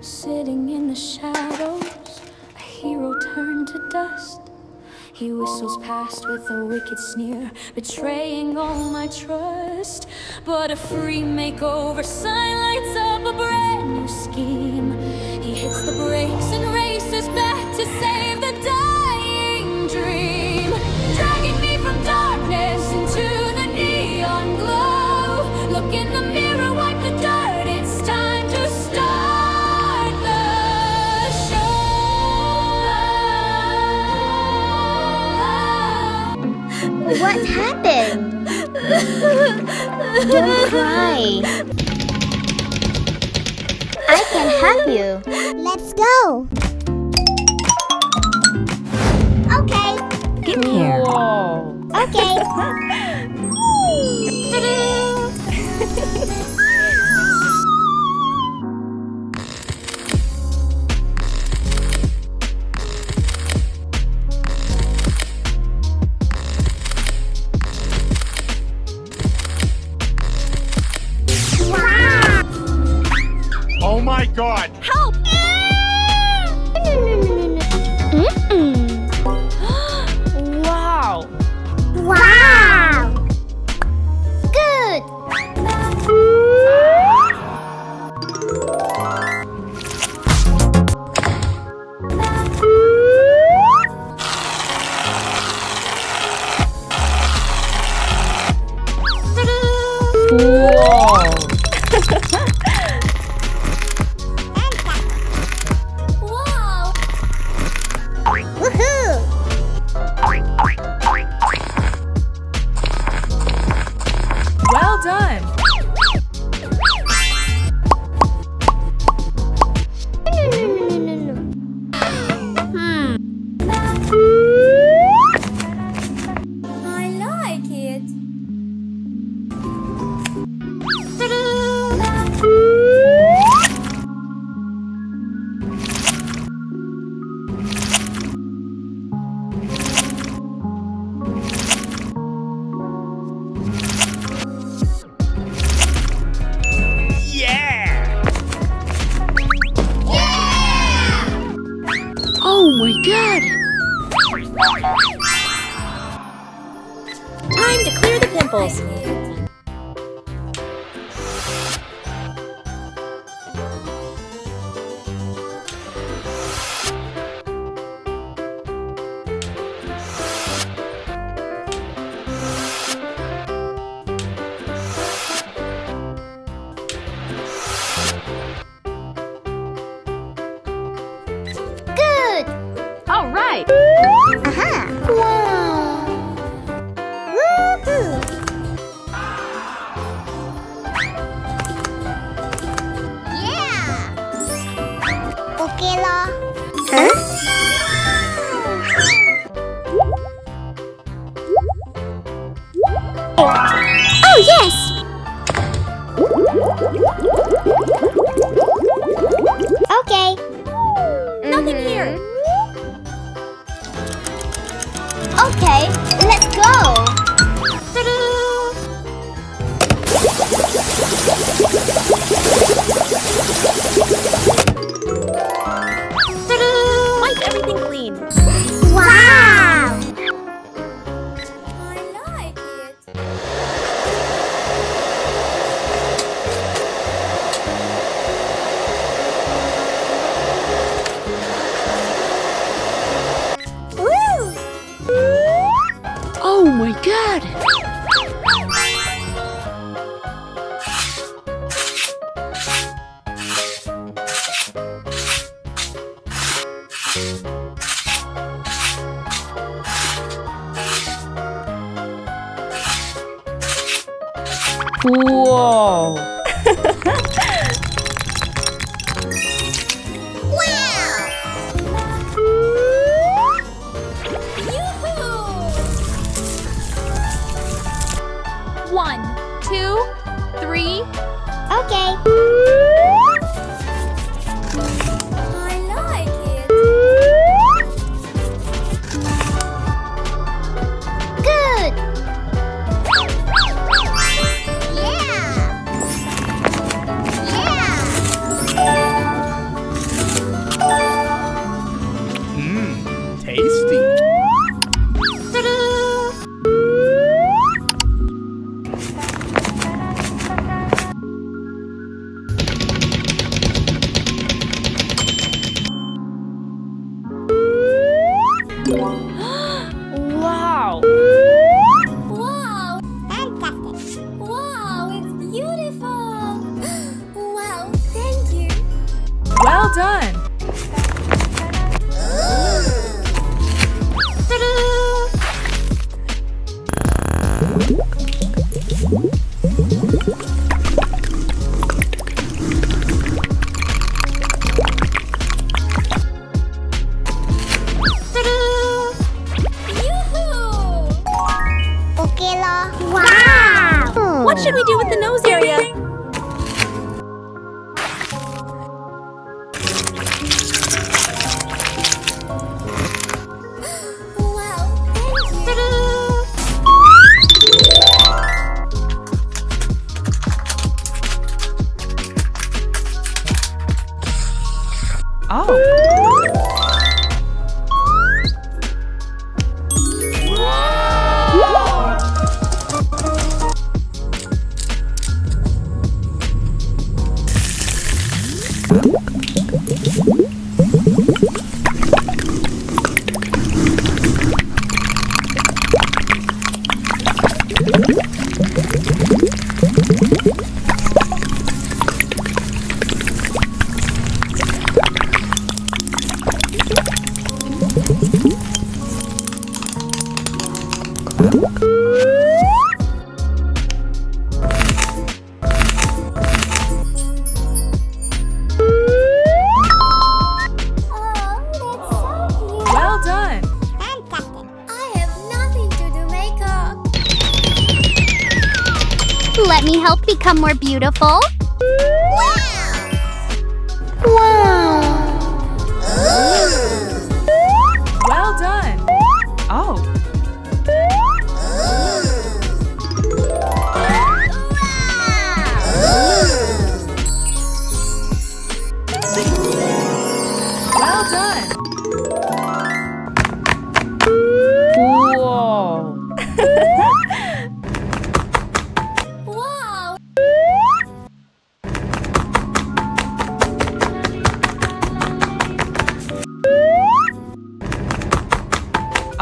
Sitting in the shadows, a hero turned to dust. He whistles past with a wicked sneer, betraying all my trust. But a free makeover sign lights up a brand new scheme. He hits the brakes and races back to save the dying dream, dragging me from darkness into the neon glow. Look in the mirror, wipe the dirt, it's time to start the show. What happened? Don't cry. I can help you. Let's go. Okay. Get here. Okay. Oh my god! Help! Wow. Wow! Good! Whoa. Wow! Woohoo! Well done. I like it. Yeah! Oh my god. Time to clear the pimples. Good! All right. Aha! Wow! Woohoo! Yeah! Okay lah. Huh? Oh yes! Okay. Nothing here. Okay, let's go. Wipe everything clean. Wow! I like it. Woo! Oh my god. Whoa. One, two, three. Okay. I like it. Good. Yeah. Well done. Okay lo. Wow. What should we do with the nose area? Let me help become more beautiful. Wow. Well done. Oh. Well done. Whoa. Wow.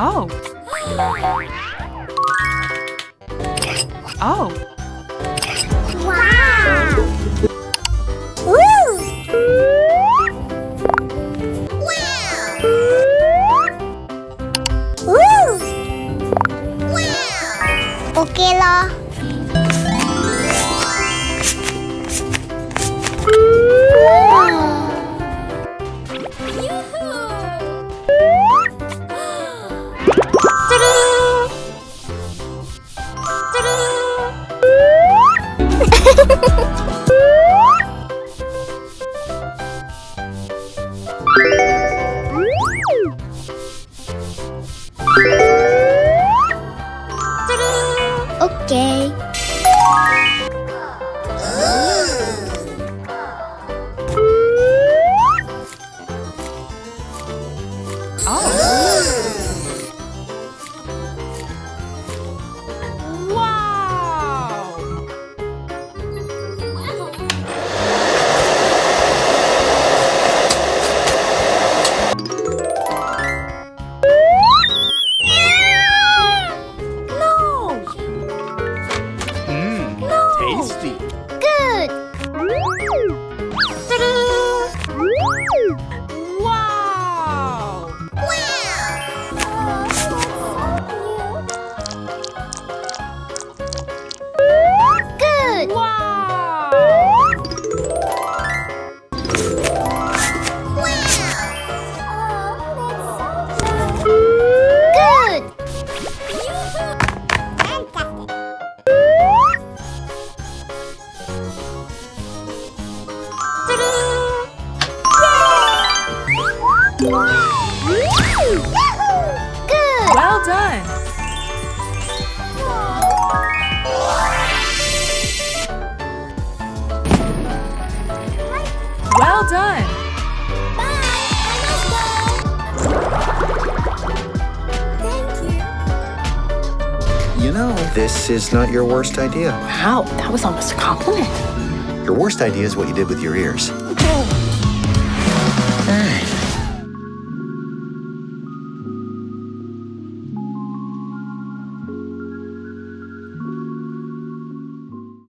Oh. Oh. Wow. Woo. Wow. Woo. Wow. Okay lo. Okay. Tasty. Good. Wow. Good. Wow. Good. Good. Well done. Well done. You know, this is not your worst idea. Wow, that was almost a compliment. Your worst idea is what you did with your ears. Oh,